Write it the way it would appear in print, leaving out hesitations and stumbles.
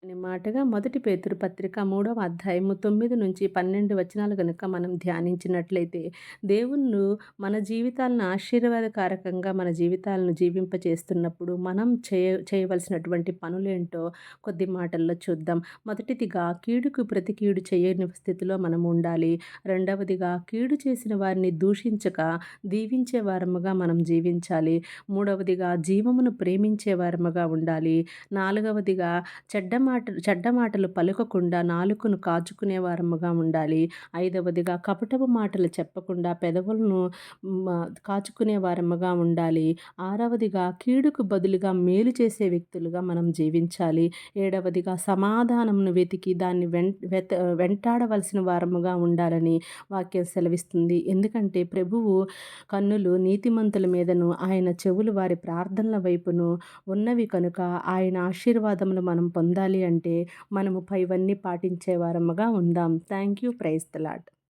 అనే మాటగా మొదటి పేతురు పత్రిక 3వ అధ్యాయము 9-12 వచనాలు గనుక మనం ధ్యానించినట్లయితే, దేవుళ్ళు మన జీవితాలను ఆశీర్వాదకారకంగా మన జీవితాలను జీవింపచేస్తున్నప్పుడు మనం చేయవలసినటువంటి పనులేంటో కొద్ది మాటల్లో చూద్దాం. మొదటిదిగా కీడుకు ప్రతి కీడు చేయని స్థితిలో మనం ఉండాలి. రెండవదిగా కీడు చేసిన వారిని దూషించక దీవించే వారముగా మనం జీవించాలి. మూడవదిగా జీవమును ప్రేమించే వారముగా ఉండాలి. నాలుగవదిగా చెడ్డ మాటలు పలుకకుండా నాలుకను కాచుకునే వారముగా ఉండాలి. ఐదవదిగా కపటపు మాటలు చెప్పకుండా పెదవులను మ కాచుకునే వారముగా ఉండాలి. ఆరవదిగా కీడుకు బదులుగా మేలు చేసే వ్యక్తులుగా మనం జీవించాలి. ఏడవదిగా సమాధానమును వెతికి దాన్ని వెంటాడవలసిన వారముగా ఉండాలని వాక్యం సెలవిస్తుంది. ఎందుకంటే ప్రభువు కన్నులు నీతిమంతుల మీదను, ఆయన చెవులు వారి ప్రార్థనల వైపును ఉన్నవి కనుక ఆయన ఆశీర్వాదములు మనం పొందాలి అంటే మనము పైవన్నీ పాటించే వారముగా ఉందాం. Thank you. Praise the lord.